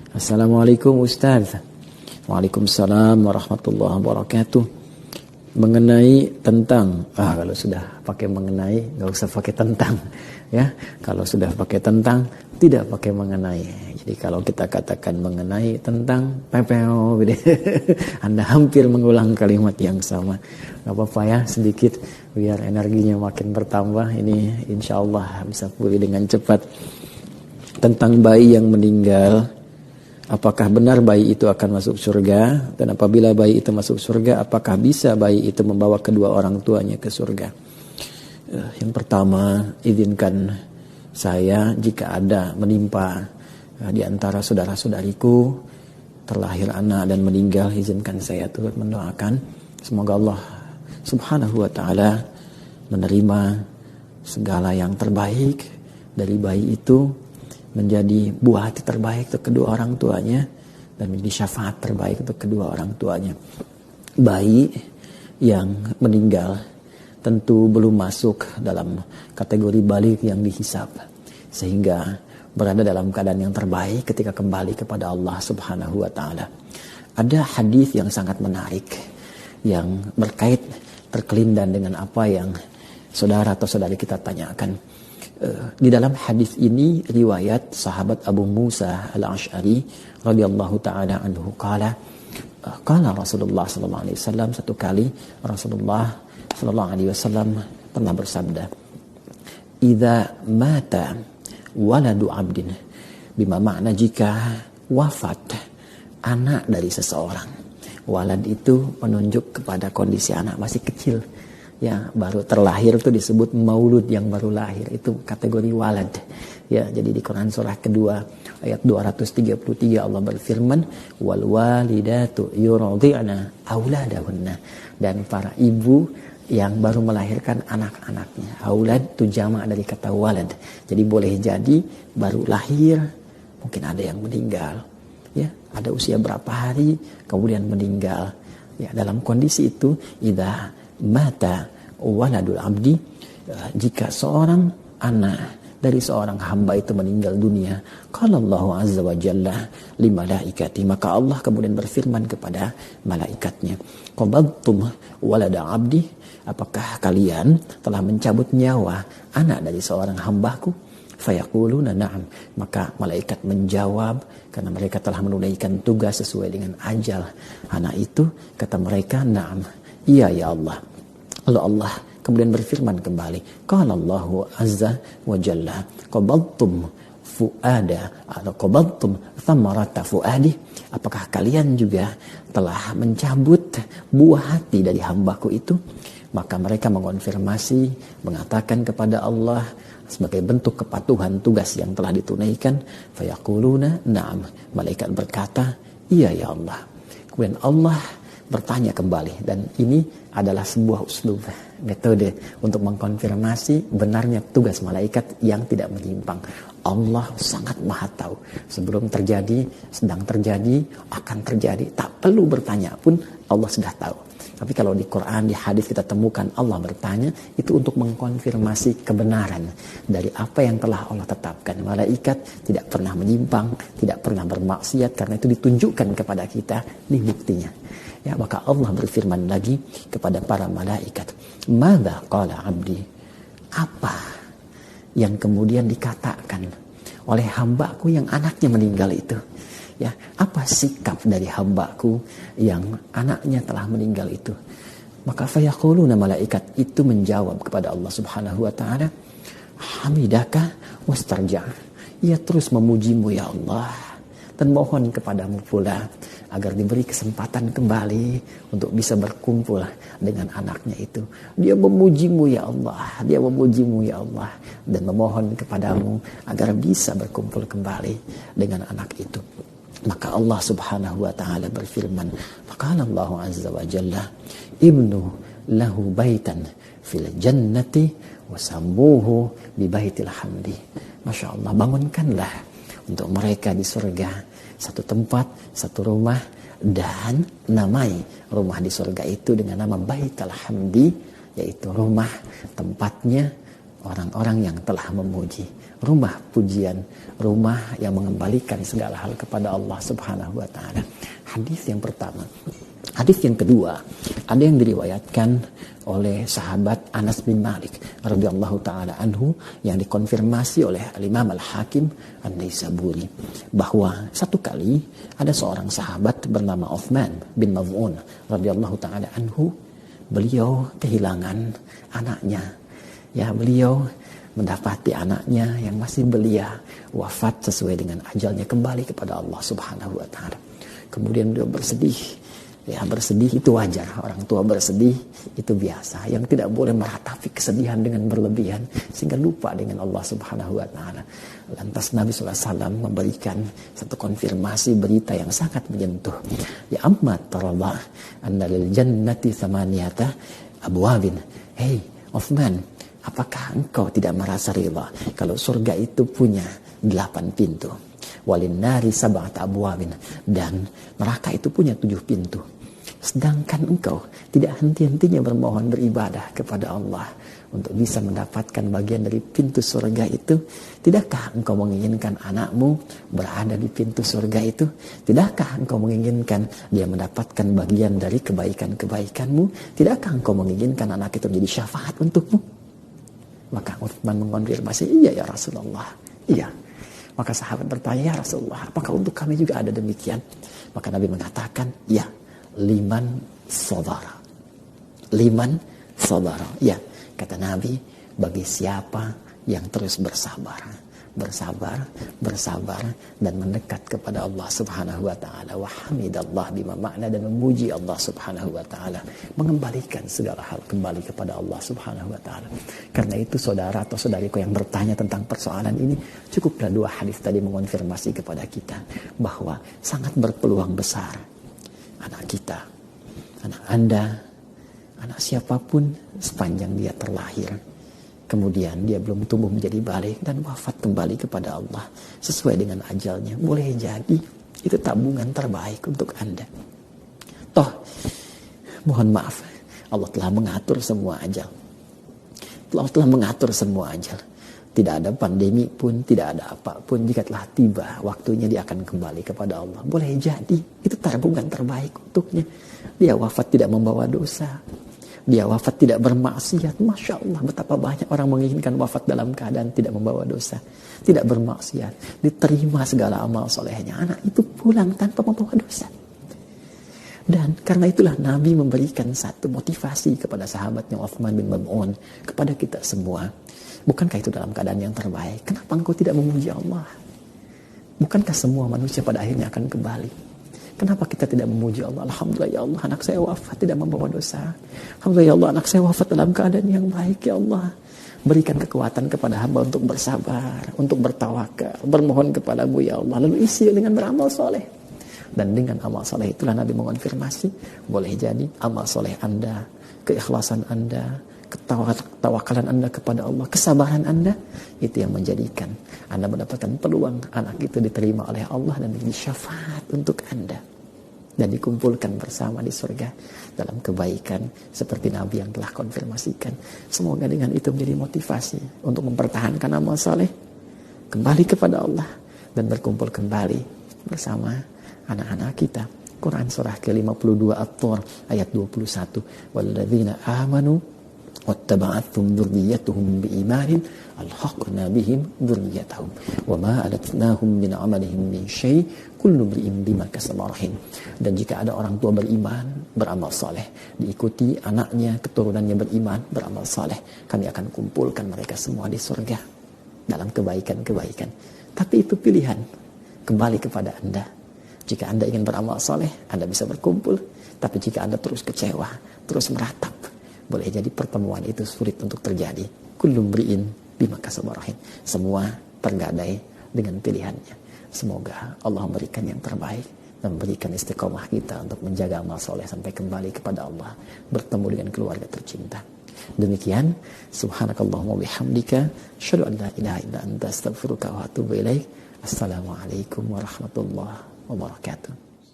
Assalamualaikum Ustaz. Waalaikumsalam warahmatullahi wabarakatuh. Mengenai tentang, kalau sudah pakai mengenai, nggak usah pakai tentang, ya. Kalau sudah pakai tentang, tidak pakai mengenai. Jadi kalau kita katakan mengenai tentang, pepeo, Anda hampir mengulang kalimat yang sama. Nggak apa-apa ya, sedikit biar energinya makin bertambah. Ini insya Allah bisa pulih dengan cepat. Tentang bayi yang meninggal. Apakah benar bayi itu akan masuk surga? Dan apabila bayi itu masuk surga, apakah bisa bayi itu membawa kedua orang tuanya ke surga? Yang pertama, izinkan saya jika ada menimpa di antara saudara-saudariku terlahir anak dan meninggal, izinkan saya turut mendoakan semoga Allah Subhanahu wa taala menerima segala yang terbaik dari bayi itu, menjadi buah hati terbaik untuk kedua orang tuanya dan menjadi syafaat terbaik untuk kedua orang tuanya. Bayi yang meninggal tentu belum masuk dalam kategori balik yang dihisab, sehingga berada dalam keadaan yang terbaik ketika kembali kepada Allah Subhanahu wa taala. Ada hadis yang sangat menarik yang berkait terkelindan dengan apa yang saudara atau saudari kita tanyakan. Di dalam hadis ini riwayat sahabat Abu Musa Al-Asy'ari radhiyallahu taala anhu qala Rasulullah sallallahu alaihi wasallam, satu kali Rasulullah sallallahu alaihi wasallam pernah bersabda, "Idza mata waladu 'abdin," bima makna jika wafat anak dari seseorang. Walad itu menunjuk kepada kondisi anak masih kecil. Ya, baru terlahir itu disebut maulud, yang baru lahir itu kategori walad. Ya, jadi di Quran surah kedua ayat 233 Allah berfirman, wal walidatu yurdi'na auladahunna, dan para ibu yang baru melahirkan anak-anaknya. Aulad itu jamak dari kata walad. Jadi boleh jadi baru lahir, mungkin ada yang meninggal. Ya, ada usia berapa hari kemudian meninggal. Ya, dalam kondisi itu idza mata waladul abdi, jika seorang anak dari seorang hamba itu meninggal dunia, qala Allah azza wa jalla li malaikati, maka Allah kemudian berfirman kepada malaikatnya, qabadtum walada abdi, apakah kalian telah mencabut nyawa anak dari seorang hambaku? Fayaquluna na'am, maka malaikat menjawab karena mereka telah menunaikan tugas sesuai dengan ajal anak itu. Kata mereka, na'am, iya ya Allah. Lalu Allah kemudian berfirman kembali, qala Allahu azza wa jalla qabadtum fuada atau qabadtum thamarata fuadi, apakah kalian juga telah mencabut buah hati dari hambaku itu? Maka mereka mengonfirmasi, mengatakan kepada Allah sebagai bentuk kepatuhan tugas yang telah ditunaikan. Fayaquluna na'am, malaikat berkata, iya ya Allah. Kemudian Allah bertanya kembali, dan ini adalah sebuah uslub, metode untuk mengkonfirmasi benarnya tugas malaikat yang tidak menyimpang. Allah sangat maha tahu. Sebelum terjadi, sedang terjadi, akan terjadi, tak perlu bertanya pun Allah sudah tahu. Tapi kalau di Quran, di hadis kita temukan Allah bertanya, itu untuk mengkonfirmasi kebenaran dari apa yang telah Allah tetapkan. Malaikat tidak pernah menyimpang, tidak pernah bermaksiat, karena itu ditunjukkan kepada kita, ini buktinya. Ya, maka Allah berfirman lagi kepada para malaikat, "Madza qala 'abdi?" Apa yang kemudian dikatakan oleh hambaku yang anaknya meninggal itu? Ya, apa sikap dari hambaku yang anaknya telah meninggal itu? Maka fayaquluna, malaikat itu menjawab kepada Allah Subhanahu wa taala, "Hamidaka wastarja." Ia terus memujimu ya Allah, dan mohon kepadamu pula agar diberi kesempatan kembali untuk bisa berkumpul dengan anaknya itu. Dia memujimu ya Allah, dia memujimu ya Allah, dan memohon kepadamu agar bisa berkumpul kembali dengan anak itu. Maka Allah Subhanahu wa taala berfirman, faqala Allah azza wa jalla, ibnu lahu baitan fil jannati wasammuhu bi baitil hamdi. Masya Allah, bangunkanlah untuk mereka di surga satu tempat, satu rumah, dan namai rumah di surga itu dengan nama Baitul Hamdi, yaitu rumah tempatnya orang-orang yang telah memuji. rumah pujian, rumah yang mengembalikan segala hal kepada Allah Subhanahu wa taala. Hadis yang pertama. Hadis yang kedua, ada yang diriwayatkan oleh sahabat Anas bin Malik radhiyallahu taala anhu yang dikonfirmasi oleh Al-Imam Al-Hakim An-Naisaburi bahwa satu kali ada seorang sahabat bernama Uthman bin Maz'un radhiyallahu taala anhu, beliau kehilangan anaknya. Ya, beliau mendapati anaknya yang masih belia wafat sesuai dengan ajalnya, kembali kepada Allah Subhanahu wa taala. Kemudian beliau bersedih. Ya, bersedih itu wajar, orang tua bersedih itu biasa. Yang tidak boleh meratapi kesedihan dengan berlebihan sehingga lupa dengan Allah Subhanahu wa taala. Lantas Nabi SAW memberikan satu konfirmasi berita yang sangat menyentuh. Ya amma tarallah anna lil jannati thamaniyata abwabin. Hei Uthman, apakah engkau tidak merasa rela kalau surga itu punya 8 pintu? Walin nari sab'ata abwabin, dan neraka itu punya 7 pintu. Sedangkan engkau tidak henti-hentinya bermohon beribadah kepada Allah untuk bisa mendapatkan bagian dari pintu surga itu. Tidakkah engkau menginginkan anakmu berada di pintu surga itu? Tidakkah engkau menginginkan dia mendapatkan bagian dari kebaikan-kebaikanmu? Tidakkah engkau menginginkan anak itu menjadi syafaat untukmu? Maka Uthman mengonfirmasi, iya ya Rasulullah, iya. Maka sahabat bertanya, ya Rasulullah, apakah untuk kami juga ada demikian? Maka Nabi mengatakan, ya, liman saudara. Liman saudara. Ya, kata Nabi, bagi siapa yang terus bersabar, dan mendekat kepada Allah Subhanahu wa taala, wa hamidallah bima makna, dan memuji Allah Subhanahu wa taala, mengembalikan segala hal kembali kepada Allah Subhanahu wa taala. Karena itu saudara atau saudariku yang bertanya tentang persoalan ini, cukuplah 2 hadis tadi mengonfirmasi kepada kita bahwa sangat berpeluang besar anak kita, anak Anda, anak siapapun sepanjang dia terlahir, kemudian dia belum tumbuh menjadi balik dan wafat kembali kepada Allah sesuai dengan ajalnya, boleh jadi itu tabungan terbaik untuk Anda. Toh, mohon maaf, Allah telah mengatur semua ajal. Allah telah mengatur semua ajal. Tidak ada pandemi pun, tidak ada apapun, jika telah tiba waktunya dia akan kembali kepada Allah. Boleh jadi itu tabungan terbaik untuknya. Dia wafat tidak membawa dosa. Dia wafat tidak bermaksiat. Masya Allah, betapa banyak orang menginginkan wafat dalam keadaan tidak membawa dosa, tidak bermaksiat, diterima segala amal solehnya. Anak itu pulang tanpa membawa dosa. Dan karena itulah Nabi memberikan satu motivasi kepada sahabatnya Uthman bin Maz'un, kepada kita semua. Bukankah itu dalam keadaan yang terbaik? Kenapa engkau tidak memuji Allah? Bukankah semua manusia pada akhirnya akan kembali? Kenapa kita tidak memuji Allah? Alhamdulillah ya Allah, anak saya wafat tidak membawa dosa. Alhamdulillah ya Allah, anak saya wafat dalam keadaan yang baik ya Allah. Berikan kekuatan kepada hamba untuk bersabar, untuk bertawakal, bermohon kepadamu ya Allah. Lalu isi dengan beramal soleh. Dan dengan amal soleh itulah Nabi mengonfirmasi, boleh jadi amal soleh Anda, keikhlasan Anda, ketawakalan Anda kepada Allah, kesabaran Anda, itu yang menjadikan Anda mendapatkan peluang anak itu diterima oleh Allah dan menjadi syafaat untuk Anda dan dikumpulkan bersama di surga dalam kebaikan seperti Nabi yang telah konfirmasikan. Semoga dengan itu menjadi motivasi untuk mempertahankan amal saleh, kembali kepada Allah, dan berkumpul kembali bersama anak-anak kita. Quran surah ke-52 At-Tur ayat 21, walladzina amanu wattaba'athum dzurriyyatuhum biimanin alhaqna bihim dzurriyyatahum wama alatnahum min amalihim min syai' kullu imrin bima kasaba rahin. Dan jika ada orang tua beriman, beramal saleh, diikuti anaknya, keturunannya beriman, beramal saleh, kami akan kumpulkan mereka semua di surga dalam kebaikan-kebaikan. Tapi itu pilihan, kembali kepada Anda. Jika Anda ingin beramal saleh, Anda bisa berkumpul. Tapi jika Anda terus kecewa, terus meratap, boleh jadi pertemuan itu sulit untuk terjadi. Kullu imri'in bima kasaba rahin. Semua tergadai dengan pilihannya. Semoga Allah memberikan yang terbaik dan memberikan istiqomah kita untuk menjaga amal soleh sampai kembali kepada Allah, bertemu dengan keluarga tercinta. Demikian, subhanakallahumma bihamdika, asyhadu an la ilaha illa anta, astaghfiruka wa atubu ilaik. Assalamualaikum warahmatullahi wabarakatuh.